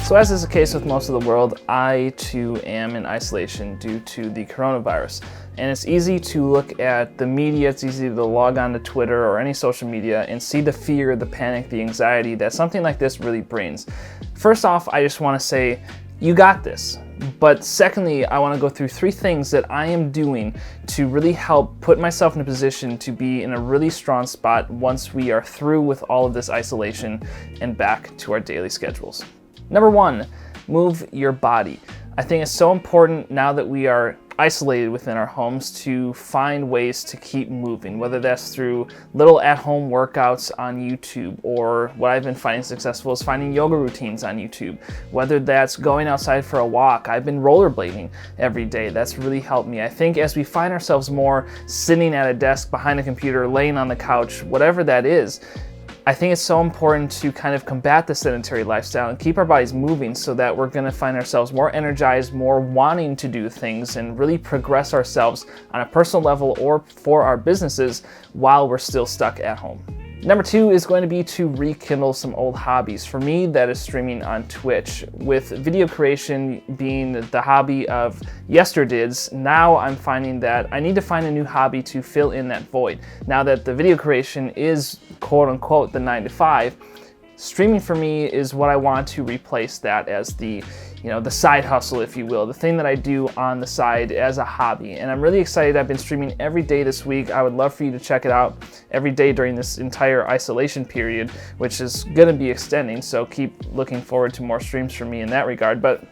So as is the case with most of the world, I too am in isolation due to the coronavirus. And it's easy to look at the media, it's easy to log on to Twitter or any social media and see the fear, the panic, the anxiety that something like this really brings. First off, I just want to say, you got this. But secondly, I want to go through 3 things that I am doing to really help put myself in a position to be in a really strong spot once we are through with all of this isolation and back to our daily schedules. Number 1, move your body. I think it's so important now that we are isolated within our homes to find ways to keep moving, whether that's through little at-home workouts on YouTube, or what I've been finding successful is finding yoga routines on YouTube, whether that's going outside for a walk. I've been rollerblading every day. That's really helped me. I think as we find ourselves more sitting at a desk behind a computer, laying on the couch, whatever that is, I think it's so important to kind of combat the sedentary lifestyle and keep our bodies moving so that we're going to find ourselves more energized, more wanting to do things and really progress ourselves on a personal level or for our businesses while we're still stuck at home. Number 2 is going to be to rekindle some old hobbies. For me, that is streaming on Twitch. With video creation being the hobby of yesterdids, now I'm finding that I need to find a new hobby to fill in that void. Now that the video creation is quote unquote the 9 to 5, streaming for me is what I want to replace that as the side hustle, if you will, the thing that I do on the side as a hobby. And I'm really excited. I've been streaming every day this week. I would love for you to check it out every day during this entire isolation period, which is going to be extending. So keep looking forward to more streams from me in that regard. But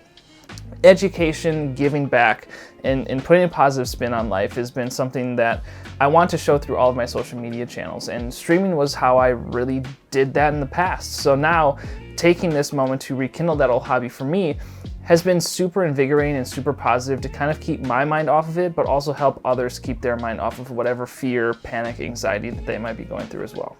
education, giving back, and putting a positive spin on life has been something that I want to show through all of my social media channels. And streaming was how I really did that in the past. So now, taking this moment to rekindle that old hobby for me has been super invigorating and super positive to kind of keep my mind off of it, but also help others keep their mind off of whatever fear, panic, anxiety that they might be going through as well.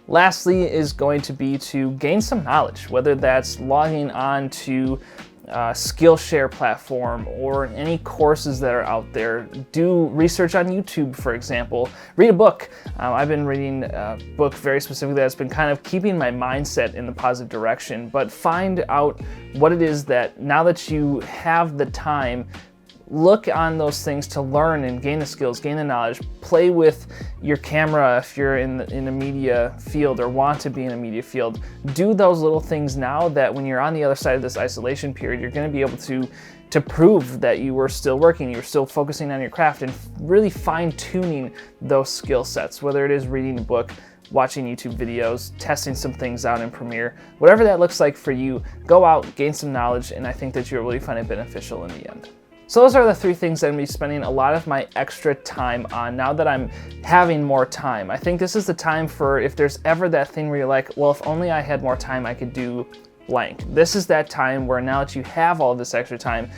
Lastly is going to be to gain some knowledge, whether that's logging on to Skillshare platform or any courses that are out there. Do research on YouTube, for example. Read a book. I've been reading a book very specifically that's been kind of keeping my mindset in the positive direction, but find out what it is that now that you have the time, look on those things to learn and gain the skills, gain the knowledge, play with your camera if you're in a media field or want to be in a media field. Do those little things now that when you're on the other side of this isolation period, you're going to be able to prove that you were still working, you were still focusing on your craft and really fine-tuning those skill sets, whether it is reading a book, watching YouTube videos, testing some things out in Premiere, whatever that looks like for you, go out, gain some knowledge, and I think that you'll really find it beneficial in the end. So those are the 3 things that I'm going to be spending a lot of my extra time on now that I'm having more time. I think this is the time for, if there's ever that thing where you're like, well, if only I had more time, I could do blank. This is that time where now that you have all this extra time,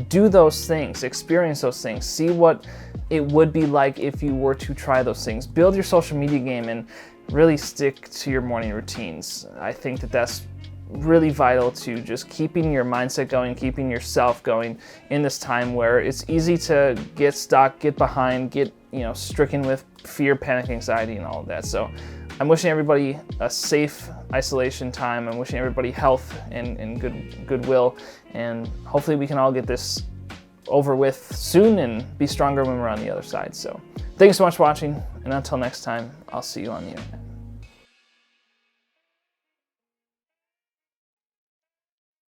do those things, experience those things, see what it would be like if you were to try those things. Build your social media game and really stick to your morning routines. I think that that's really vital to just keeping your mindset going, keeping yourself going in this time where it's easy to get stuck, get behind, get stricken with fear, panic, anxiety, and all of that. So I'm wishing everybody a safe isolation time. I'm wishing everybody health and goodwill, and hopefully we can all get this over with soon and be stronger when we're on the other side. So thanks so much for watching, and until next time, I'll see you on the internet.